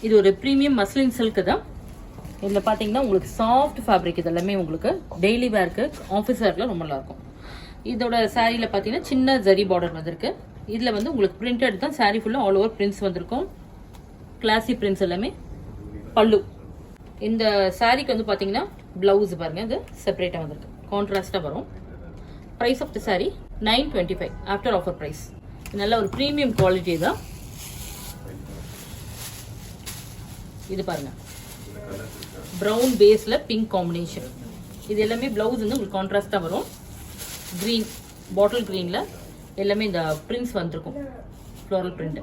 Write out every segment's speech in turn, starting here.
இது ஒரு premium muslin silk தான். இதில் பார்த்தீங்கன்னா உங்களுக்கு சாஃப்ட் ஃபேப்ரிக், இது எல்லாமே உங்களுக்கு டெய்லி வேர்க்கு ஆஃபீஸ் வேர்க்கில் ரொம்ப நல்லாயிருக்கும். இதோட சாரியில் பார்த்தீங்கன்னா சின்ன ஜரி பார்டர் வந்திருக்கு. இதில் வந்து உங்களுக்கு பிரிண்டட் தான் சாரி ஃபுல்லாக ஆல் ஓவர் பிரிண்ட்ஸ் வந்திருக்கும். கிளாசி பிரிண்ட்ஸ் எல்லாமே. பல்லு இந்த சாரிக்கு வந்து பார்த்தீங்கன்னா ப்ளவுஸ் பாருங்கள், இது செப்பரேட்டாக வந்திருக்கு, கான்ட்ராஸ்டாக வரும். Price of the sari 925 after offer price. நல்ல ஒரு ப்ரீமியம் குவாலிட்டி தான். இது பாருங்க, ப்ரௌன் பேஸ்ல பிங்க் காம்பினேஷன். இது எல்லாமே பிளவுஸ் வந்து உங்களுக்கு கான்ட்ராஸ்டா வரும். கிரீன், பாட்டில் கிரீன்ல எல்லாமே இந்த பிரிண்ட்ஸ் வந்திருக்கும், ஃப்ளோரல் பிரிண்ட்.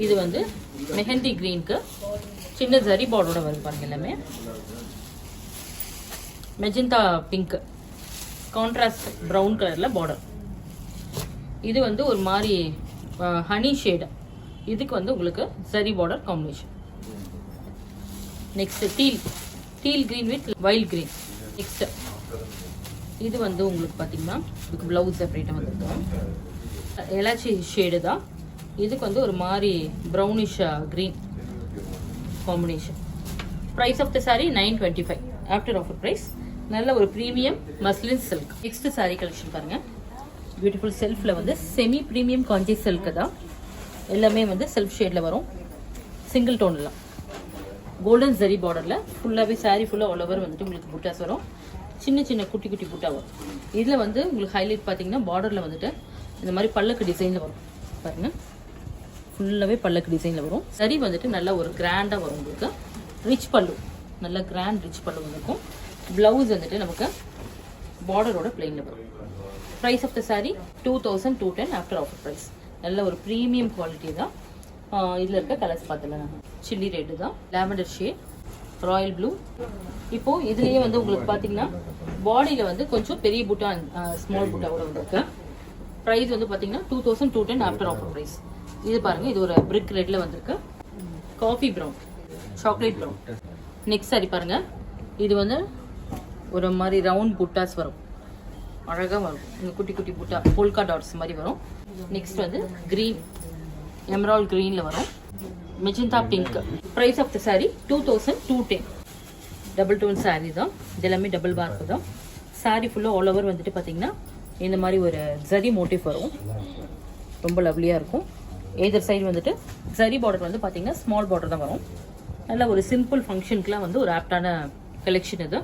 இது வந்து மெஹந்தி கிரீனுக்கு சின்ன ஜரி பார்டரோட வருது பாருங்க. எல்லாமே மெஜந்தா பிங்க், கான்ட்ராஸ்ட் ப்ரௌன் கலர்ல பார்டர். இது வந்து ஒரு மாதிரி ஹனி ஷேடு. இதுக்கு வந்து உங்களுக்கு zari border combination. Next deal green with wild green. Next இது வந்து உங்களுக்கு பார்த்தீங்கன்னா இதுக்கு ப்ளவுஸ் செப்பரேட்டாக வந்துருக்கும். எலாச்சி ஷேடு தான். இதுக்கு வந்து ஒரு மாதிரி brownish green combination. Price of the sari 925 after offer price. நல்ல ஒரு premium muslin silk. Next sari collection பாருங்க. பியூட்டிஃபுல் செல்ஃபில் வந்து செமி ப்ரீமியம் காஞ்சி சில்க் தான். எல்லாமே வந்து செல்ஃப் ஷேடில் வரும், சிங்கிள் டோன்லாம். கோல்டன் ஜரி பார்டரில் ஃபுல்லாகவே சாரீ ஃபுல்லாக ஆல் ஓவர் வந்துட்டு உங்களுக்கு புட்டாஸ் வரும். சின்ன சின்ன குட்டி குட்டி புட்டா வரும். இதில் வந்து உங்களுக்கு ஹைலைட் பார்த்தீங்கன்னா பார்டரில் வந்துட்டு இந்த மாதிரி பல்லக்கு டிசைனில் வரும் பாருங்கள். ஃபுல்லாகவே பல்லக்கு டிசைனில் வரும். சரி வந்துட்டு நல்லா ஒரு கிராண்டாக வரும் உங்களுக்கு. ரிச் பல்லு, நல்ல கிராண்ட் ரிச் பல்லு வந்துருக்கும். ப்ளவுஸ் வந்துட்டு நமக்கு பார்டரோட பிளெயினில் வரும். Price of the sari 2210 after offer price. நல்ல ஒரு ப்ரீமியம் குவாலிட்டி தான். இதில் இருக்க கலர்ஸ் பார்த்துலாம். சில்லி ரெட்டு தான், லாவெண்டர் ஷேட், ராயல் ப்ளூ. இப்போது இதுலேயே வந்து உங்களுக்கு பார்த்தீங்கன்னா பாடியில் வந்து கொஞ்சம் பெரிய புட்டா, ஸ்மால் புட்டா கூட வந்துருக்கு. ப்ரைஸ் வந்து பார்த்தீங்கன்னா 2210 ஆஃப்டர் ஆஃபர் ப்ரைஸ். இது பாருங்கள், இது ஒரு பிரிக் ரெட்டில் வந்திருக்கு. Coffee brown, chocolate brown. Next sorry பாருங்கள். இது வந்து ஒரு மாதிரி ரவுண்ட் புட்டாஸ் வரும், அழகாக வரும். இங்கே குட்டி குட்டி புட்டா போல்கா டாட்ஸ் மாதிரி வரும். நெக்ஸ்ட் வந்து க்ரீன், எமரால்ட் க்ரீனில் வரும். Magenta pink. Price of the sari 2210. Double tone sari தான். இது எல்லாமே டபுள் பார்க்கு தான். சாரீ ஃபுல்லாக ஆல் ஓவர் வந்துட்டு பார்த்தீங்கன்னா இந்த மாதிரி ஒரு ஜரி மோட்டிவ் வரும், ரொம்ப லவ்லியாக இருக்கும். ஏதர் சைடு வந்துட்டு ஜரி பார்டர் வந்து பார்த்தீங்கன்னா ஸ்மால் பார்டர் தான் வரும். நல்ல ஒரு சிம்பிள் ஃபங்க்ஷனுக்குலாம் வந்து ஒரு ஆப்டான கலெக்ஷன் இது.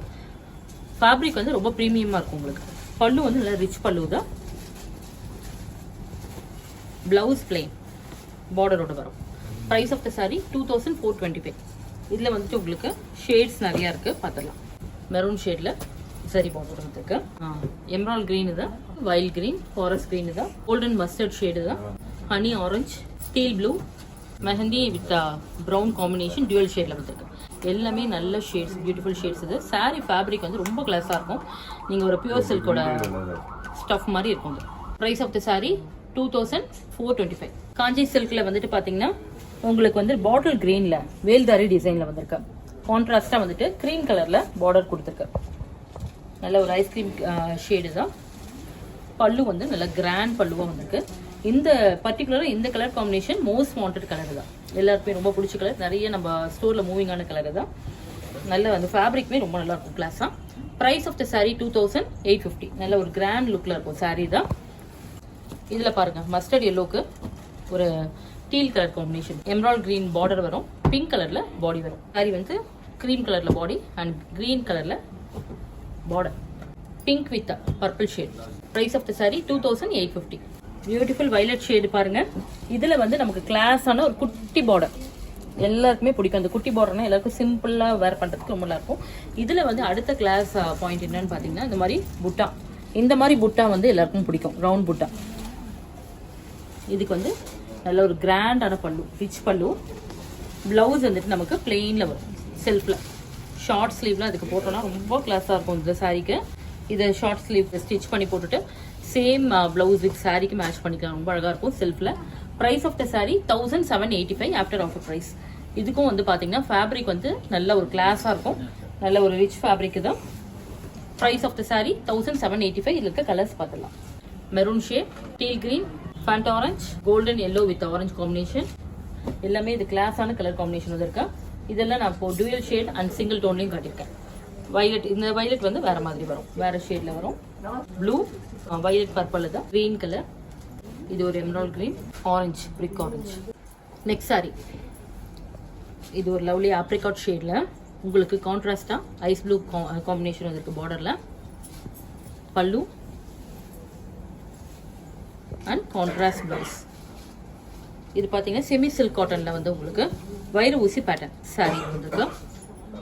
ஃபேப்ரிக் வந்து ரொம்ப ப்ரீமியமாக இருக்கும் உங்களுக்கு. பல்லு வந்து நல்லா ரிச் பல்லு தான். ப்ளவுஸ் பிளெயின் பார்டரோட வரும். Price of the sari 2425. இதில் வந்துட்டு உங்களுக்கு ஷேட்ஸ் நிறையா இருக்குது, பார்த்துடலாம். மெரூன் ஷேடில் சரி பார்டர் வந்துருக்கு. எம்ரால்ட் க்ரீனு தான், வைல்ட் க்ரீன், ஃபாரஸ்ட் க்ரீனு தான், கோல்டன் மஸ்டர்ட் ஷேடு தான், honey orange, deal blue, mehndi with brown combination dual ஷேடில் வந்துருக்கு. எல்லாமே நல்ல ஷேட்ஸ், பியூட்டிஃபுல் ஷேட்ஸ். இது சாரீ ஃபேப்ரிக் வந்து ரொம்ப கிளாஸாக இருக்கும். நீங்கள் ஒரு பியூர் சில்கோட ஸ்டஃப் மாதிரி இருக்கும். Price of the sari 2425. Kanchi சில்கில் வந்துட்டு பார்த்தீங்கன்னா உங்களுக்கு வந்து பாட்டில் கிரீனில் வேல்தாரி டிசைனில் வந்திருக்கு. கான்ட்ராஸ்டாக வந்துட்டு க்ரீம் கலரில் பார்டர் கொடுத்துருக்கு. நல்ல ஒரு ஐஸ்கிரீம் ஷேடு தான். பல்லு வந்து நல்ல கிராண்ட் பல்லுவாக வந்திருக்கு. இந்த பர்டிகுலராக இந்த colour combination most wanted colour தான். எல்லாருக்குமே ரொம்ப பிடிச்ச கலர். நிறைய நம்ம ஸ்டோரில் மூவிங்கான கலர் தான். நல்ல அந்த ஃபேப்ரிக்குமே ரொம்ப நல்லா இருக்கும், கிளாஸாக. Price of the sari 2850. நல்ல ஒரு கிராண்ட் லுக்கில் இருக்கும் சாரீ தான். இதில் பாருங்கள், மஸ்டர்ட் எல்லோக்கு ஒரு teal colour combination, emerald green border வரும், பிங்க் கலரில் பாடி வரும். சாரி வந்து க்ரீம் கலரில் பாடி அண்ட் க்ரீன் கலரில் border, pink with purple shade. Price of the sari 2850. Beautiful violet shade பாருங்கள். இதில் வந்து நமக்கு கிளாஸான ஒரு குட்டி பார்டர் எல்லாருக்குமே பிடிக்கும். அந்த குட்டி பார்டர்னா எல்லாருக்கும் சிம்பிளாக வேர் பண்ணுறதுக்கு ரொம்ப நல்லாயிருக்கும். இதில் வந்து அடுத்த கிளாஸ் பாயிண்ட் என்னன்னு பார்த்தீங்கன்னா இந்த மாதிரி புட்டா. இந்த மாதிரி புட்டா வந்து எல்லாருக்கும் பிடிக்கும், ரவுண்ட் புட்டா. இதுக்கு வந்து நல்ல ஒரு கிராண்டான பல்லு, ரிச் பல்லு. ப்ளவுஸ் வந்துட்டு நமக்கு பிளெயினில் வரும், செல்ஃபில். ஷார்ட் ஸ்லீவ்லாம் இதுக்கு போட்டோன்னா ரொம்ப கிளாஸாக இருக்கும் இந்த சாரீக்கு. இதை ஷார்ட் ஸ்லீவ் ஸ்டிச் பண்ணி போட்டுட்டு சேம் ப்ளவுஸ் வித் சாரீக்கு மேட்ச் பண்ணிக்கலாம், ரொம்ப அழகாக இருக்கும் செல்ஃபில். Price of the sorry 1785 after offer price. இதுக்கும் வந்து பார்த்தீங்கன்னா ஃபேப்ரிக் வந்து நல்ல ஒரு கிளாஸாக இருக்கும், நல்ல ஒரு ரிச் ஃபேப்ரிக் தான். Price of the sorry 1785. இதில் இருக்க கலர்ஸ் பார்த்துடலாம். மெரூன் ஷேட், டீல் கிரீன், ஃபேண்ட் orange, golden yellow with orange combination, எல்லாமே இது கிளாஸான கலர் காம்பினேஷன் வந்திருக்கு. இதெல்லாம் நான் இப்போ டூயல் ஷேட் அண்ட் சிங்கிள் டோன்லையும் காட்டியிருக்கேன். வயலட், இந்த வயலட் வந்து வேற மாதிரி வரும், வேற ஷேட்ல வரும். ப்ளூ, வயலட் பர்பிள், தான் கிரீன் கலர். இது ஒரு எமரால்ட் கிரீன், ஆரஞ்சு, பிரிக் ஆரஞ்சு. நெக்ஸ்ட் சாரி, இது ஒரு லவ்லி ஆப்ரிகாட் ஷேட்ல உங்களுக்கு கான்ட்ராஸ்டா ஐஸ் ப்ளூ காம்பினேஷன் வந்திருக்கு பார்டர்ல. பல்லு அண்ட் கான்ட்ராஸ்ட் பிளவுஸ். இது பார்த்தீங்கன்னா செமி சில்க் காட்டன்ல வந்து உங்களுக்கு வைர ஊசி பேட்டர்ன் சாரி வந்துருக்கு.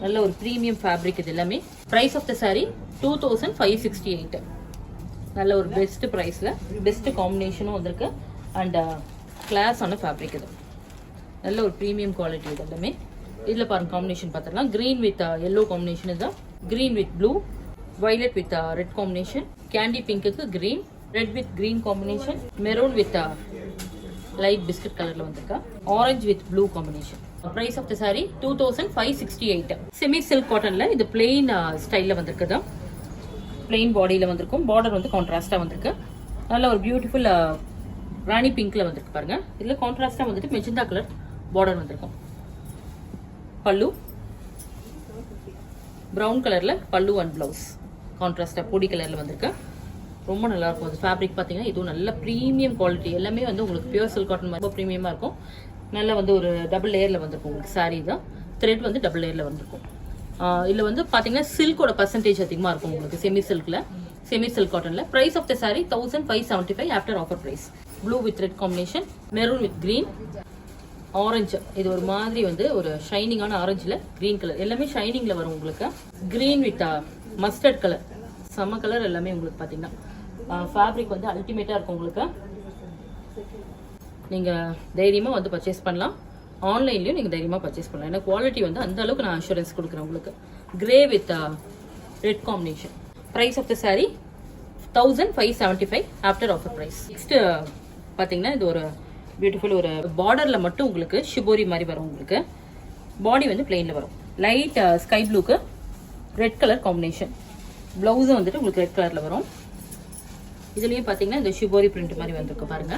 நல்ல ஒரு ப்ரீமியம் ஃபேப்ரிக் இது எல்லாமே. Price of the sorry 2568. நல்ல ஒரு பெஸ்ட் ப்ரைஸில் பெஸ்ட் காம்பினேஷனும் வந்திருக்கு அண்ட் கிளாஸான ஃபேப்ரிக் இது. நல்ல ஒரு ப்ரீமியம் குவாலிட்டி இது எல்லாமே. இதில் பாருங்க காம்பினேஷன் பார்த்துடலாம். க்ரீன் வித் எல்லோ காம்பினேஷன் இதுதான். Green with blue, violet with red combination, candy பிங்க்குக்கு green, red with green combination, maroon with light biscuit கலர்ல வந்திருக்கா, orange with blue combination. Price of the sorry 2568. Semi silk காட்டன்ல இது plain ஸ்டைல்ல வந்திருக்குது. Plain பாடியில வந்திருக்கும். பார்டர் வந்து கான்ட்ராஸ்டா வந்திருக்கு. நல்ல ஒரு பியூட்டிஃபுல் ராணி பிங்க்ல வந்திருக்கு பாருங்க. இதுல கான்ட்ராஸ்டா வந்துட்டு மெஜந்தா கலர் பார்டர் வந்திருக்கும். பல்லு பிரவுன் கலர்ல பல்லு அண்ட் பிளவுஸ் கான்ட்ராஸ்டா பொடி கலர்ல வந்திருக்கு. ரொம்ப நல்லா இருக்கும். அது ஃபேப்ரிக் பார்த்தீங்கன்னா இதுவும் நல்ல ப்ரீமியம் குவாலிட்டி. எல்லாமே வந்து உங்களுக்கு பியூர் சில்க் காட்டன் ரொம்ப ப்ரீமியமாக இருக்கும். நல்லா வந்து ஒரு டபுள் லேயரில் வந்திருக்கும் உங்களுக்கு சாரீ தான். த்ரெட் வந்து டபுள் லேயரில் வந்திருக்கும். இதில் வந்து பார்த்தீங்கன்னா சில்கோட பர்சன்டேஜ் அதிகமாக இருக்கும் உங்களுக்கு செமி சில்கில், செமி சில்க் காட்டனில். Price of the sorry 1575 after offer price. Blue with red combination, maroon with green, orange. இது ஒரு மாதிரி வந்து ஒரு ஷைனிங்கான ஆரஞ்சில் க்ரீன் கலர். எல்லாமே ஷைனிங்கில் வரும் உங்களுக்கு. க்ரீன் வித் மஸ்டர்ட் கலர், செம்ம கலர் எல்லாமே உங்களுக்கு பார்த்தீங்கன்னா. ஃபேப்ரிக் வந்து அல்டிமேட்டாக இருக்கும் உங்களுக்கு. நீங்கள் தைரியமாக வந்து பர்ச்சேஸ் பண்ணலாம். ஆன்லைன்லேயும் நீங்கள் தைரியமாக பர்ச்சேஸ் பண்ணலாம். ஏன்னா குவாலிட்டி வந்து அந்த அளவுக்கு நான் அஷூரன்ஸ் கொடுக்குறேன் உங்களுக்கு. Grey with red combination. Price of the sorry 1575 after offer price. Next பார்த்தீங்கன்னா இது ஒரு பியூட்டிஃபுல் ஒரு பார்டரில் மட்டும் உங்களுக்கு ஷிபோரி மாதிரி வரும் உங்களுக்கு. பாடி வந்து பிளெயினில் வரும். லைட் ஸ்கை ப்ளூக்கு ரெட் கலர் காம்பினேஷன். ப்ளவுஸும் வந்துட்டு உங்களுக்கு ரெட் கலரில் வரும். இதுலயும் பாத்தீங்கன்னா இந்த ஷிபோரி பிரிண்ட் மாதிரி வந்திருக்கு பாருங்க.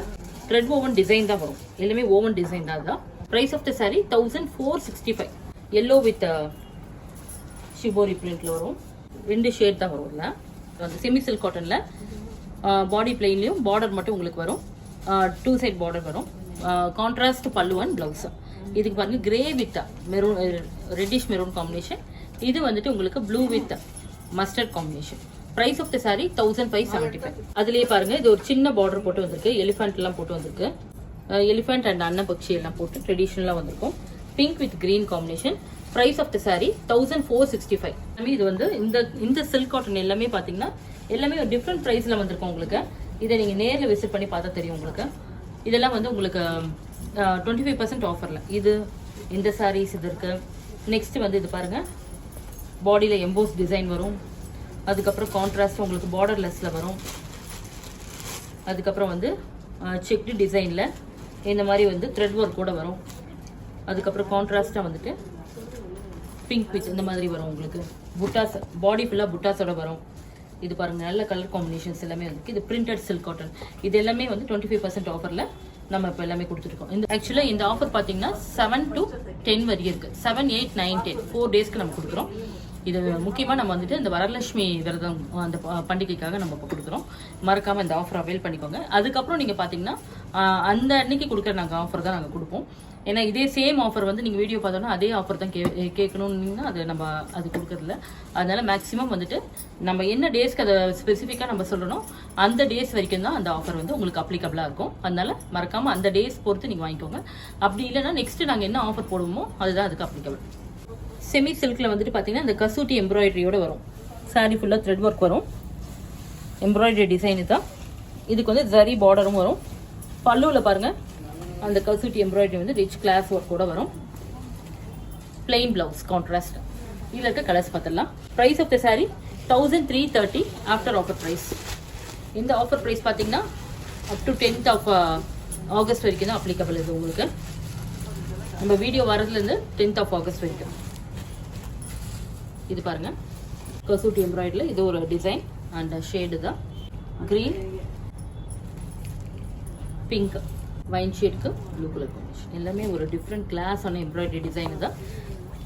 த்ரெட் ஓவன் டிசைன் தான் வரும். எல்லாமே ஓவன் டிசைன் தான். அதுதான் price of the sorry 1465. Yellow with shibori பிரிண்ட்ல வரும். 2 ஷேட் தான் வரும். இல்லை அந்த செமி சில்க் காட்டன்ல பாடி பிளெயின்லயும் பார்டர் மட்டும் உங்களுக்கு வரும். 2 சைட் பார்டர் வரும். Contrast pallu and blouse. இதுக்கு பாருங்க grey with maroon, reddish maroon combination. இது வந்துட்டு உங்களுக்கு blue with mustard combination. Price of the sorry 1575. அதுலயே பாருங்க இது ஒரு சின்ன பார்டர் போட்டு வந்திருக்கு. எலிஃபென்ட் எல்லாம் போட்டு வந்திருக்கு. எலிஃபென்ட் அண்ட் அன்னபக்ஷி எல்லாம் போட்டு ட்ரெடிஷனலா வந்திருக்கும். Pink with green combination. Price of the sorry 1465. இது வந்து இந்த சில்க் காட்டன் எல்லாமே பாத்தீங்கன்னா எல்லாமே ஒரு டிஃப்ரெண்ட் பிரைஸ்ல வந்திருக்கும் உங்களுக்கு. இதை நீங்க நேர்ல விசிட் பண்ணி பார்த்தா தெரியும் உங்களுக்கு. இதெல்லாம் வந்து உங்களுக்கு 25% ஆஃபர்ல இது இந்த சாரீஸ் இது இருக்கு. நெக்ஸ்ட் வந்து இது பாருங்க, பாடியில எம்போஸ் டிசைன் வரும். அதுக்கப்புறம் கான்ட்ராஸ்ட் உங்களுக்கு பார்டர்லெஸ்ல வரும். அதுக்கப்புறம் வந்து செக்டு டிசைன்ல இந்த மாதிரி வந்து த்ரெட் ஒர்க் கூட வரும். அதுக்கப்புறம் கான்ட்ராஸ்டா வந்துட்டு பிங்க் வித் இந்த மாதிரி வரும் உங்களுக்கு. புட்டாஸ், பாடி ஃபுல்லா புட்டாஸோட வரும். இது பாருங்க நல்ல கலர் காம்பினேஷன்ஸ் எல்லாமே வந்து. இது பிரிண்டட் சில்க் காட்டன். இது எல்லாமே வந்து 25% ஆஃபர்ல நம்ம இப்போ எல்லாமே கொடுத்துருக்கோம். இந்த ஆக்சுவலாக இந்த ஆஃபர் பார்த்தீங்கன்னா 7 to 10 வரையும் இருக்கு. 7, 8, 9, 10 4 டேஸ்க்கு நம்ம கொடுக்குறோம். இது முக்கியமாக நம்ம வந்துட்டு இந்த வரலட்சுமி விரதம் அந்த பண்டிகைக்காக நம்ம இப்போ கொடுக்குறோம். மறக்காமல் இந்த ஆஃபர் அவைல் பண்ணிக்கோங்க. அதுக்கப்புறம் நீங்கள் பார்த்தீங்கன்னா அந்த அன்னைக்கு கொடுக்குற நாங்கள் ஆஃபர் தான் நாங்கள் கொடுப்போம். ஏன்னா இதே சேம் ஆஃபர் வந்து நீங்கள் வீடியோ பார்த்தோன்னா அதே ஆஃபர் தான் கேட்கணும்னா அது நம்ம அது கொடுக்கறதில்ல. அதனால மேக்ஸிமம் வந்துட்டு நம்ம என்ன டேஸ்க்கு அதை ஸ்பெசிஃபிக்காக நம்ம சொல்லணும் அந்த டேஸ் வரைக்கும் தான் அந்த ஆஃபர் வந்து உங்களுக்கு அப்ளிகபிளாக இருக்கும். அதனால மறக்காமல் அந்த டேஸ் பொறுத்து நீங்கள் வாங்கிக்கோங்க. அப்படி இல்லைன்னா நெக்ஸ்ட் நாங்கள் என்ன ஆஃபர் போடுவோமோ அதுதான் அதுக்கு அப்ளிகபிள். செமி சில்கில் வந்துட்டு பார்த்தீங்கன்னா இந்த கசூட்டி எம்ப்ராய்டரியோட வரும். சாரி ஃபுல்லாக த்ரெட் ஒர்க் வரும். எம்ப்ராய்டரி டிசைன் தான். இதுக்கு வந்து ஜரி பார்டரும் வரும். பல்லுவில் பாருங்கள் அந்த கசூட்டி எம்ப்ராய்டரி வந்து ரிச் கிளாஸ் ஒர்க் கூட வரும். Plain blouse contrast. இதில் இருக்க கலர்ஸ் பார்த்துடலாம். Price of the sorry 1330 after offer price. இந்த ஆஃபர் ப்ரைஸ் பார்த்தீங்கன்னா up to 10th of August வரைக்கும் தான் அப்ளிகபிள். இது உங்களுக்கு நம்ம வீடியோ வரதுலேருந்து 10th of ஆகஸ்ட் வரைக்கும். இது பாருங்க கசூட்டி எம்ப்ராய்டரியில் இது ஒரு டிசைன் அண்ட் ஷேடு தான். கிரீன், பிங்க், வைன் ஷேட்க்கு ப்ளூ கலர் காம்பினேஷன். எல்லாமே ஒரு டிஃப்ரெண்ட் கிளாஸ் ஆன எம்ப்ராய்டரி டிசைன் தான்.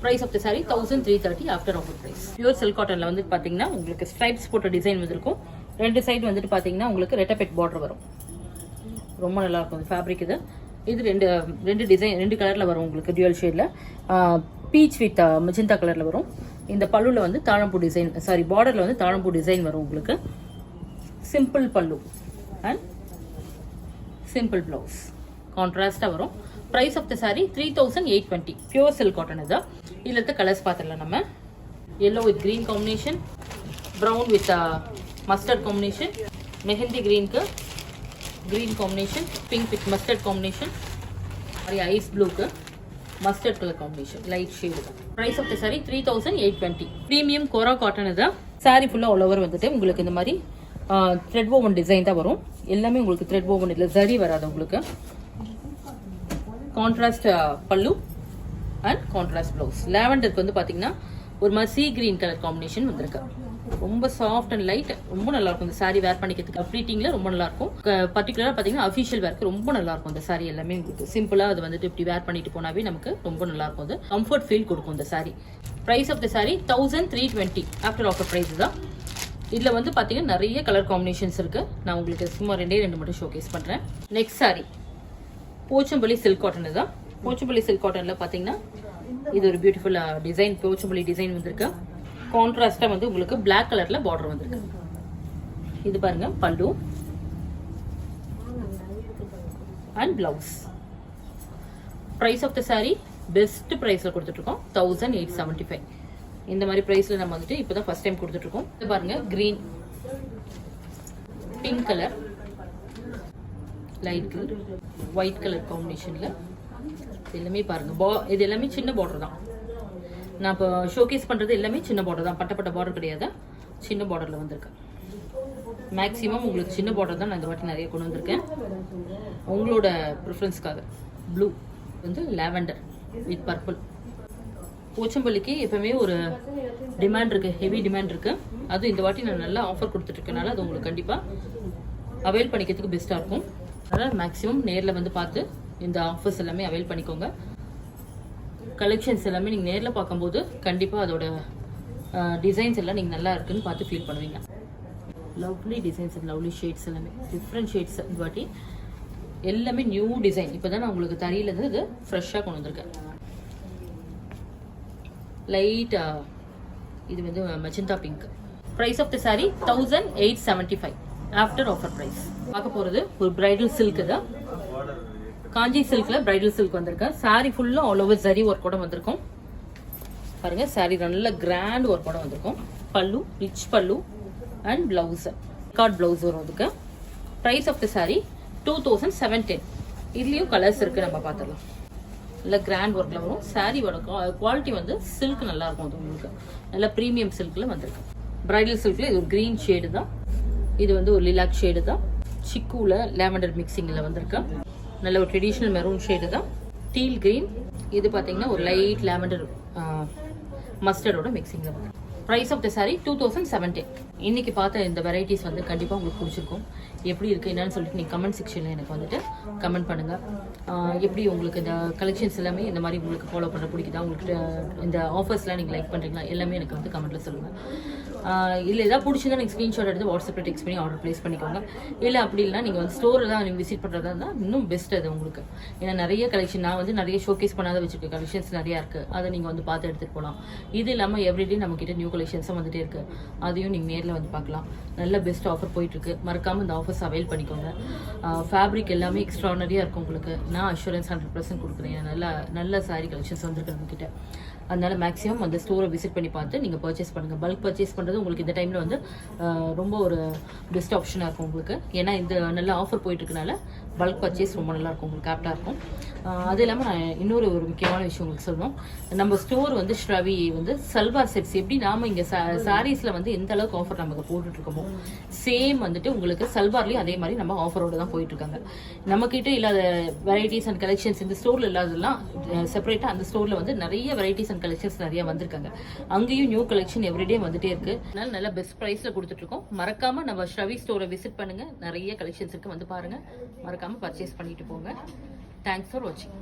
Price of the sorry 1330 after offer price. Pure silk காட்டனில் வந்து பார்த்தீங்கன்னா உங்களுக்கு ஸ்ட்ரைப்ஸ் போட்ட டிசைன் வந்திருக்கும். 2 சைடு வந்துட்டு பார்த்தீங்கன்னா உங்களுக்கு ரெட்டபெட் பார்டர் வரும். ரொம்ப நல்லா இருக்கும் ஃபேப்ரிக். இது ரெண்டு டிசைன் 2 கலரில் வரும் உங்களுக்கு. டியூவல் ஷேடில் பீச் வித் மெஜந்தா கலரில் வரும். இந்த பல்லுவில் வந்து தாழம்பூ டிசைன், சாரி பார்டரில் வந்து தாழம்பூ டிசைன் வரும் உங்களுக்கு. சிம்பிள் பல்லு அண்ட் சிம்பிள் ப்ளவுஸ் கான்ட்ராஸ்டாக வரும். Price of the sari 3820. Pure silk cotton இது. இதில் இருக்க கலர்ஸ் பார்த்துடலாம் நம்ம. Yellow with green combination, brown with mustard combination, mehndi க்ரீனுக்கு green combination, pink with mustard combination, மாதிரி ஐஸ் ப்ளூக்கு mustard colour combination, light shade. Price of the sari 3820. Premium kora cotton இதுதான். Sari ஃபுல்லாக ஆல் ஓவர் வந்துட்டு உங்களுக்கு இந்த மாதிரி த்ரெட் ஓவன் டிசைன் தான் வரும். எல்லாமே உங்களுக்கு த்ரெட் ஓவன், இல்லை ஜரி வராது உங்களுக்கு. Contrast pallu and contrast blouse. லாவெண்டருக்கு வந்து பார்த்தீங்கன்னா ஒரு மாதிரி சீ கிரீன் கலர் காம்பினேஷன் வந்திருக்கு. ரொம்ப சாஃப்ட் அண்ட் லைட், ரொம்ப நல்லா இருக்கும் இந்த சாரி வேர் பண்ணிக்கிறதுக்கு. ஃப்ளீட்டிங்ல ரொம்ப நல்லா இருக்கும். பர்டிகுலரா பாத்தீங்கன்னா அஃபிஷியல் வேர்க்கு ரொம்ப நல்லா இருக்கும் இந்த சாரி. எல்லாமே உங்களுக்கு சிம்பிளா அது வந்துட்டு இப்படி வேர் பண்ணிட்டு போனாவே நமக்கு ரொம்ப நல்லா இருக்கும். அது கம்ஃபர்ட் ஃபீல் கொடுக்கும் இந்த sari. Price of the sari 1320 after offer price தான். இதுல வந்து பாத்தீங்கன்னா நிறைய கலர் காம்பினேஷன்ஸ் இருக்கு. நான் உங்களுக்கு சும்மா 2 மட்டும் ஷோகேஸ் பண்றேன். Next sorry Pochampalli silk cotton தான். போச்சம்பள்ளி சில்க் காட்டன்ல பாத்தீங்கன்னா இது ஒரு பியூட்டிஃபுல் டிசைன், போச்சம்பள்ளி டிசைன் வந்திருக்கு. கான்ட்ராஸ்டா வந்து உங்களுக்கு பிளாக் கலர்ல பார்டர் வந்திருக்கு. இது பாருங்க pallu and blouse. Price of the sari best பிரைஸ்ல கொடுத்துட்டு இருக்கோம் 1875. இந்த மாதிரி பிரைஸ்ல நம்ம வந்துட்டு இப்பதான் ஃபர்ஸ்ட் டைம் கொடுத்துட்டு இருக்கோம். இது பாருங்க green, pink colour, light colour, white colour காம்பினேஷன்ல எல்லாமே பாருங்க. இது எல்லாமே சின்ன பார்டர் தான். நான் இப்போ ஷோகேஸ் பண்ணுறது எல்லாமே சின்ன பார்டர் தான், பட்டப்பட்ட பார்டர் கிடையாது. சின்ன பார்டரில் வந்திருக்கேன். மேக்ஸிமம் உங்களுக்கு சின்ன பார்டர் தான் நான் இந்த வாட்டி நிறைய கொண்டு வந்திருக்கேன் உங்களோட ப்ரிஃபரன்ஸ்க்காக. ப்ளூ வந்து லாவெண்டர் வித் பர்பிள். போச்சம்பள்ளிக்கு எப்பவுமே ஒரு டிமாண்ட் இருக்குது, ஹெவி டிமாண்ட் இருக்குது. அதுவும் இந்த வாட்டி நான் நல்லா ஆஃபர் கொடுத்துட்ருக்கனால அது உங்களுக்கு கண்டிப்பாக அவைல் பண்ணிக்கிறதுக்கு பெஸ்ட்டாக இருக்கும். அதனால் மேக்ஸிமம் நேரில் வந்து பார்த்து இந்த ஆஃபர்ஸ் எல்லாமே அவைல் பண்ணிக்கோங்க. கலெக்ஷன்ஸ் எல்லாமே நீங்கள் நேரில் பார்க்கும்போது கண்டிப்பாக அதோட டிசைன்ஸ் எல்லாம் நீங்கள் நல்லா இருக்குன்னு பார்த்து ஃபீல் பண்ணுவீங்க. Lovely designs and lovely shades எல்லாமே டிஃப்ரெண்ட் ஷேட்ஸ். இந்த வாட்டி எல்லாமே நியூ டிசைன். இப்போ தான் நான் உங்களுக்கு தறியில இது ஃப்ரெஷ்ஷாக கொண்டு வந்திருக்கேன். லைட் இது வந்து magenta pink. Price of the sari 1875 after offer price. பார்க்க போகிறது ஒரு பிரைடல் சில்க் தான். காஞ்சி சில்க்ல பிரைடல் சில்க் வந்திருக்கேன். சாரி ஃபுல்லா ஆல் ஓவர் ஜரி ஒர்க்கோட வந்திருக்கும். பாருங்க சாரி நல்ல கிராண்ட் ஒர்க்கோட வந்திருக்கும். பல்லு ரிச் பல்லு அண்ட் பிளவுஸ் கார்ட் பிளவுஸ் வரும் அதுக்கு. Price of the sari 2710. இதுலயும் கலர்ஸ் இருக்கு, நம்ம பார்த்துடலாம். நல்ல கிராண்ட் ஒர்க்ல வரும். சாரியோட குவாலிட்டி வந்து சில்க் நல்லா இருக்கும். அது உங்களுக்கு நல்ல ப்ரீமியம் சில்க்ல வந்திருக்கு. பிரைடல் சில்க்ல இது ஒரு கிரீன் ஷேடு தான். இது வந்து ஒரு லிலாக் ஷேடு தான். சிக்குல லாவெண்டர் மிக்சிங்ல வந்திருக்கு. நல்ல ஒரு ட்ரெடிஷ்னல் மெரூன் ஷேடு தான். Teal green. இது பார்த்தீங்கன்னா ஒரு லைட் லாவெண்டர் மஸ்டர்டோட மிக்சிங்ல வரும். Price of the sari 2710. இன்னைக்கு பார்த்த இந்த வெரைட்டிஸ் வந்து கண்டிப்பாக உங்களுக்கு பிடிச்சிருக்கும். எப்படி இருக்குது என்னன்னு சொல்லிட்டு நீங்கள் கமெண்ட் செக்ஷனில் எனக்கு வந்துட்டு கமெண்ட் பண்ணுங்கள். எப்படி உங்களுக்கு இந்த கலெக்ஷன்ஸ் எல்லாமே இந்த மாதிரி உங்களுக்கு ஃபாலோ பண்ண பிடிக்குதா, உங்களுக்கு இந்த ஆஃபர்ஸ்லாம் நீங்கள் லைக் பண்ணுறீங்களா, எல்லாமே எனக்கு வந்து கமெண்ட்டில் சொல்லுங்கள். இல்லை ஏதாவது பிடிச்சிருந்தா நீங்கள் ஸ்க்ரீன்ஷாட் எடுத்து வாட்ஸ்அப்பில் டெக்ஸ்ட் பண்ணி ஆர்டர் ப்ளேஸ் பண்ணிக்கோங்க. இல்லை அப்படி இல்லைனா நீங்கள் வந்து ஸ்டோரில் தான் நீங்கள் விசிட் பண்ணுறதா இருந்தால் இன்னும் பெஸ்ட் அது உங்களுக்கு. ஏன்னா நிறைய கலெக்ஷன் நான் வந்து நிறைய ஷோகேஸ் பண்ணாத வச்சுருக்கேன். கலெக்ஷன்ஸ் நிறையா இருக்குது, அதை நீங்கள் வந்து பார்த்து எடுத்துகிட்டு போகலாம். இது இல்லாமல் எவ்ரிடே நம்மக்கிட்ட நியூ கலெக்ஷன்ஸும் வந்துட்டே இருக்குது. அதையும் நீங்கள் நேரில் வந்து பார்க்கலாம். நல்ல பெஸ்ட் ஆஃபர் போயிட்டுருக்கு. மறக்காமல் இந்த ஆஃபர்ஸ் அவைல் பண்ணிக்கோங்க. ஃபேப்ரிக் எல்லாமே எக்ஸ்ட்ரானரியாக இருக்கும் உங்களுக்கு. நான் அஷூரன்ஸ் 100% கொடுக்குறேன். நல்ல சாரீ கலெக்ஷன்ஸ் வந்துருக்கு நம்மக்கிட்ட. அதனால மேக்ஸிமம் அந்த ஸ்டோரை விசிட் பண்ணி பார்த்து நீங்கள் பர்ச்சேஸ் பண்ணுங்கள். பல்க் பர்ச்சேஸ் பண்ணுறது உங்களுக்கு இந்த டைமில் வந்து ரொம்ப ஒரு பெஸ்ட் ஆப்ஷனாக இருக்கும் உங்களுக்கு. ஏன்னா இந்த நல்ல ஆஃபர் போயிட்டுருக்கனால பல்க் பர்ச்சேஸ் ரொம்ப நல்லாயிருக்கும் உங்களுக்கு, ஆப்டாக இருக்கும். அது இல்லாமல் நான் இன்னொரு ஒரு முக்கியமான விஷயம் உங்களுக்கு சொல்லணும். நம்ம ஸ்டோர் வந்து ஸ்ரவி வந்து சல்வார் செட்ஸ் எப்படி நாம் இங்கே சாரீஸில் வந்து எந்த அளவுக்கு ஆஃபர் நமக்கு போட்டுட்ருக்கோமோ சேம் வந்துட்டு உங்களுக்கு சல்வார்லேயும் அதே மாதிரி நம்ம ஆஃபரோடு தான் போயிட்டுருக்காங்க. நம்மக்கிட்ட இல்லாத வெரைட்டிஸ் அண்ட் கலெக்ஷன்ஸ் இந்த ஸ்டோரில் இல்லாததெல்லாம் செப்பரேட்டாக அந்த ஸ்டோரில் வந்து நிறைய வெரைட்டிஸ் அண்ட் கலெக்ஷன்ஸ் நிறைய வந்திருக்காங்க. அங்கேயும் நியூ கலெக்ஷன் எவ்ரிடே வந்துட்டே இருக்கு. அதனால நல்ல பெஸ்ட் ப்ரைஸில் கொடுத்துட்ருக்கோம். மறக்காமல் நம்ம ஸ்ரவி ஸ்டோரை விசிட் பண்ணுங்கள். நிறைய கலெக்ஷன்ஸ் இருக்கு, வந்து பாருங்கள். மறக்காம மறக்காமல் பர்ச்சேஸ் பண்ணிட்டு போங்க. தேங்க்ஸ் ஃபார் வாட்சிங்.